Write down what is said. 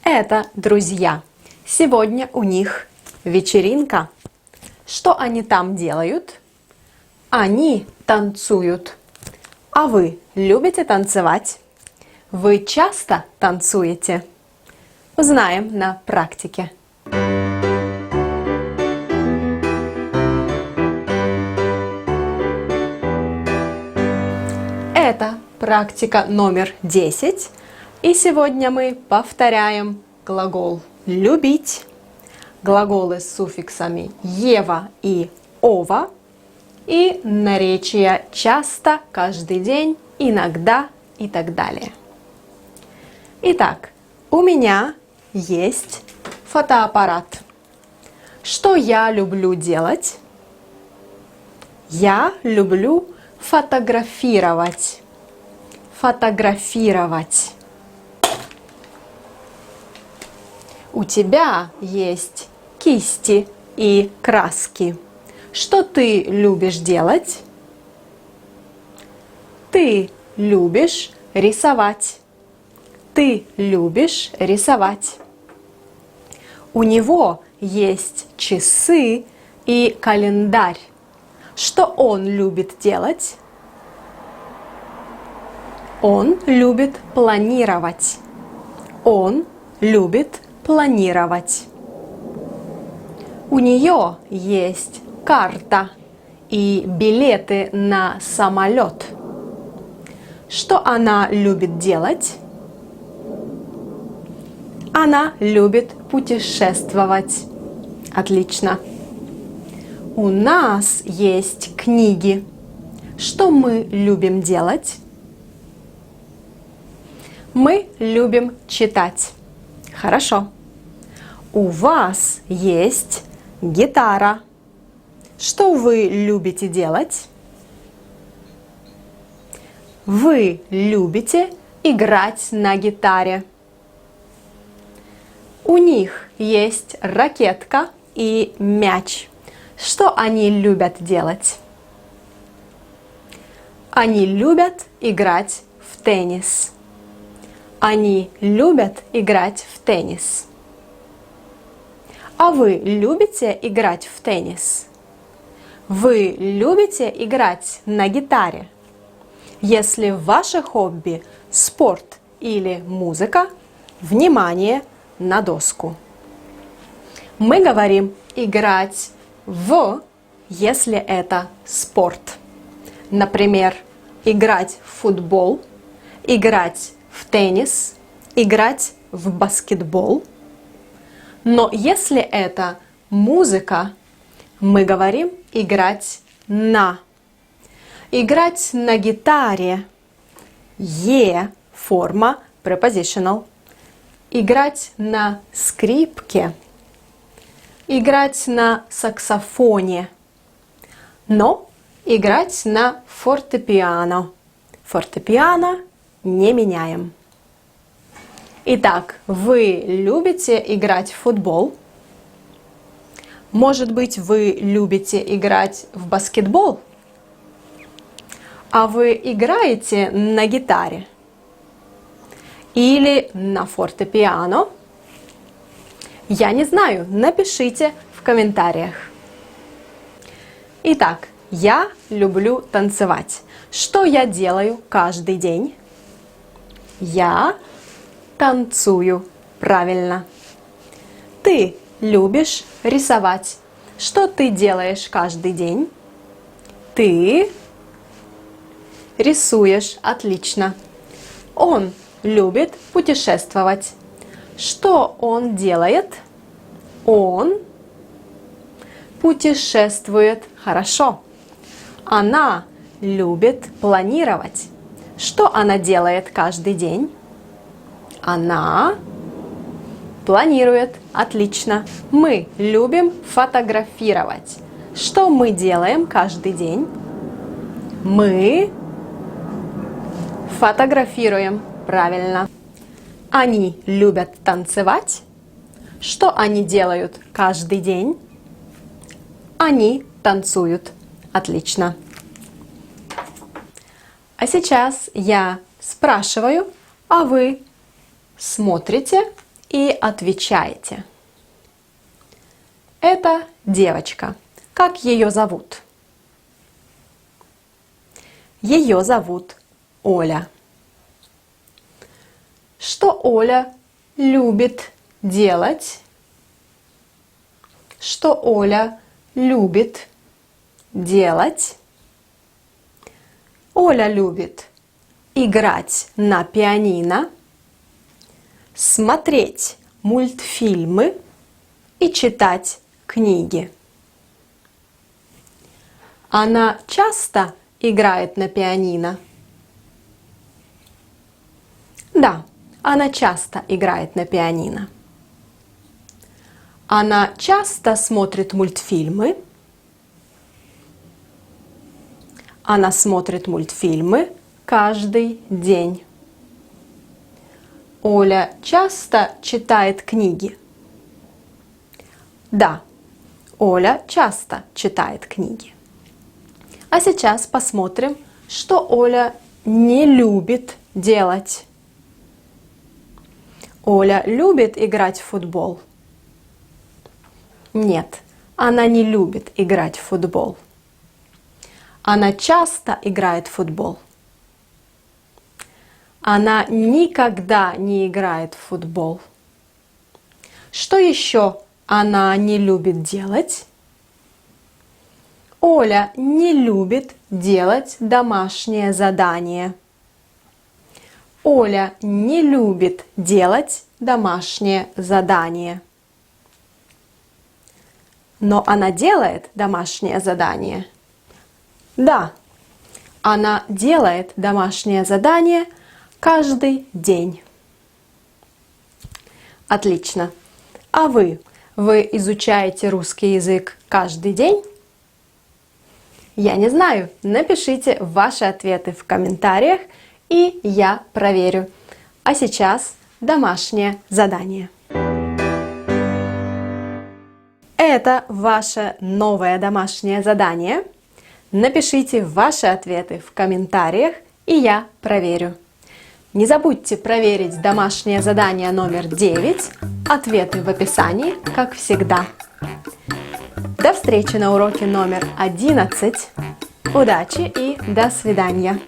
Это друзья. Сегодня у них вечеринка. Что они там делают? Они танцуют. А вы любите танцевать? Вы часто танцуете? Узнаем на практике. Это практика номер 10. И сегодня мы повторяем глагол «любить», глаголы с суффиксами «ева» и «ова» и наречия «часто», «каждый день», «иногда» и так далее. Итак, у меня есть фотоаппарат. Что я люблю делать? Я люблю фотографировать. Фотографировать. У тебя есть кисти и краски. Что ты любишь делать? Ты любишь рисовать. Ты любишь рисовать. У него есть часы и календарь. Что он любит делать? Он любит планировать. Он любит планировать. У нее есть карта и билеты на самолет. Что она любит делать? Она любит путешествовать. Отлично. У нас есть книги. Что мы любим делать? Мы любим читать. Хорошо. У вас есть гитара. Что вы любите делать? Вы любите играть на гитаре. У них есть ракетка и мяч. Что они любят делать? Они любят играть в теннис. Они любят играть в теннис. А вы любите играть в теннис? Вы любите играть на гитаре? Если ваше хобби – спорт или музыка, внимание на доску. Мы говорим «играть в», если это спорт. Например, играть в футбол, играть в теннис, играть в баскетбол. Но если это музыка, мы говорим играть на. Играть на гитаре. Е форма prepositional. Играть на скрипке. Играть на саксофоне. Но играть на фортепиано. Фортепиано не меняем. Итак, вы любите играть в футбол? Может быть, вы любите играть в баскетбол? А вы играете на гитаре? Или на фортепиано? Я не знаю, напишите в комментариях. Итак, я люблю танцевать. Что я делаю каждый день? Я танцую. Правильно. Ты любишь рисовать. Что ты делаешь каждый день? Ты рисуешь. Отлично. Он любит путешествовать. Что он делает? Он путешествует. Хорошо. Она любит планировать. Что она делает каждый день? Она планирует. Отлично. Мы любим фотографировать. Что мы делаем каждый день? Мы фотографируем. Правильно. Они любят танцевать. Что они делают каждый день? Они танцуют. Отлично. А сейчас я спрашиваю, а вы смотрите и отвечаете. Это девочка. Как ее зовут? Ее зовут Оля. Что Оля любит делать? Что Оля любит делать? Оля любит играть на пианино, смотреть мультфильмы и читать книги. Она часто играет на пианино? Да, она часто играет на пианино. Она часто смотрит мультфильмы? Она смотрит мультфильмы каждый день. Оля часто читает книги? Да, Оля часто читает книги. А сейчас посмотрим, что Оля не любит делать. Оля любит играть в футбол? Нет, она не любит играть в футбол. Она часто играет в футбол? Она никогда не играет в футбол. Что еще она не любит делать? Оля не любит делать домашнее задание. Оля не любит делать домашнее задание. Но она делает домашнее задание? Да, она делает домашнее задание каждый день. Отлично. А вы изучаете русский язык каждый день? Я не знаю. Напишите ваши ответы в комментариях, и я проверю. А сейчас домашнее задание. Это ваше новое домашнее задание. Напишите ваши ответы в комментариях, и я проверю. Не забудьте проверить домашнее задание номер 9. Ответы в описании, как всегда. До встречи на уроке номер 11. Удачи и до свидания!